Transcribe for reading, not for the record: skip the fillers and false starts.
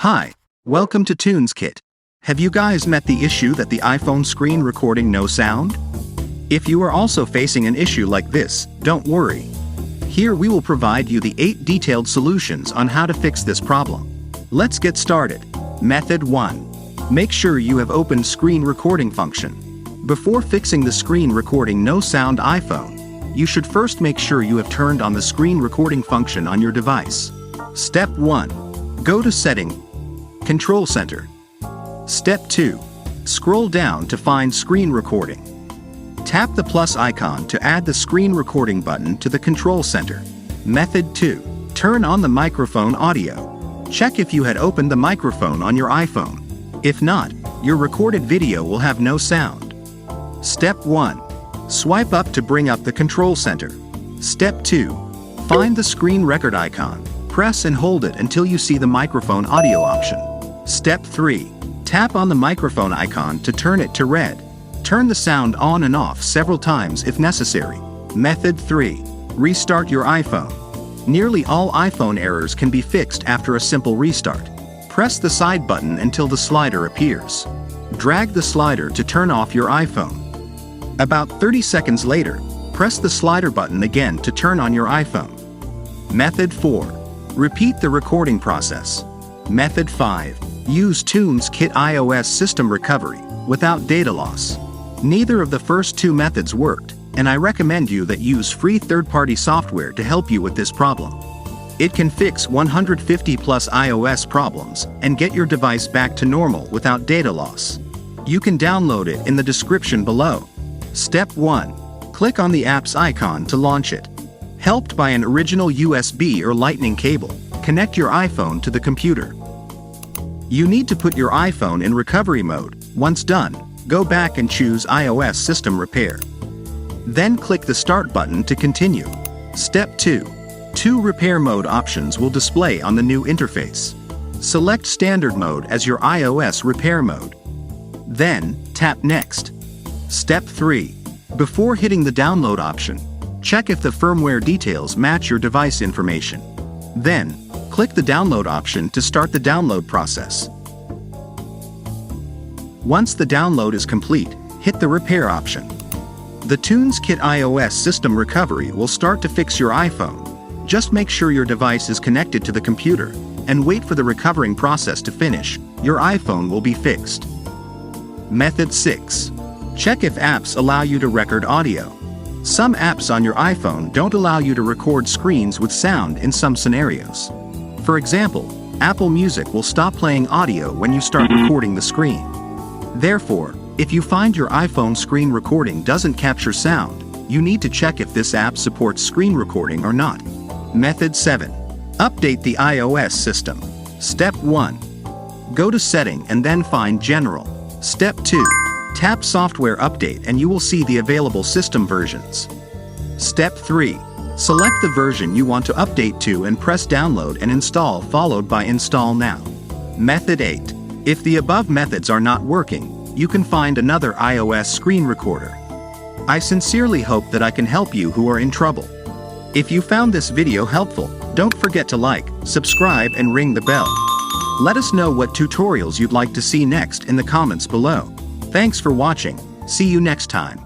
Hi, welcome to TunesKit. Have you guys met the issue that the iPhone screen recording no sound? If you are also facing an issue like this, don't worry. Here we will provide you the 8 detailed solutions on how to fix this problem. Let's get started. Method 1. Make sure you have opened screen recording function. Before fixing the screen recording no sound iPhone, you should first make sure you have turned on the screen recording function on your device. Step 1. Go to Setting, Control Center. Step 2. Scroll down to find Screen Recording. Tap the plus icon to add the screen recording button to the control center. Method 2. Turn on the microphone audio. Check if you had opened the microphone on your iPhone. If not, your recorded video will have no sound. Step 1. Swipe up to bring up the control center. Step 2. Find the screen record icon. Press and hold it until you see the microphone audio option. Step 3. Tap on the microphone icon to turn it to red. Turn the sound on and off several times if necessary. Method 3. Restart your iPhone. Nearly all iPhone errors can be fixed after a simple restart. Press the side button until the slider appears. Drag the slider to turn off your iPhone. About 30 seconds later, press the slider button again to turn on your iPhone. Method 4. Repeat the recording process. Method 5. Use TunesKit iOS system recovery without data loss. Neither of the first 2 methods worked, and I recommend you that use free third-party software to help you with this problem. It can fix 150 plus iOS problems and get your device back to normal without data loss. You can download it in the description below. Step 1. Click on the app's icon to launch it. Helped by an original USB or Lightning cable, connect your iPhone to the computer. You need to put your iPhone in recovery mode. Once done, go back and choose iOS System Repair. Then click the Start button to continue. Step 2. 2 repair mode options will display on the new interface. Select Standard Mode as your iOS repair mode. Then, tap Next. Step 3. Before hitting the download option, check if the firmware details match your device information. Then, click the download option to start the download process. Once the download is complete, hit the repair option. The TunesKit iOS system recovery will start to fix your iPhone. Just make sure your device is connected to the computer and wait for the recovering process to finish. Your iPhone will be fixed. Method 6. Check if apps allow you to record audio. Some apps on your iPhone don't allow you to record screens with sound in some scenarios. For example, Apple Music will stop playing audio when you start recording the screen. Therefore, if you find your iPhone screen recording doesn't capture sound, you need to check if this app supports screen recording or not. Method 7. Update the iOS system. Step 1. Go to Setting and then find General. Step 2. Tap Software Update and you will see the available system versions. Step 3. Select the version you want to update to and press Download and Install followed by Install Now. Method 8. If the above methods are not working, you can find another iOS screen recorder. I sincerely hope that I can help you who are in trouble. If you found this video helpful, don't forget to like, subscribe and ring the bell. Let us know what tutorials you'd like to see next in the comments below. Thanks for watching. See you next time.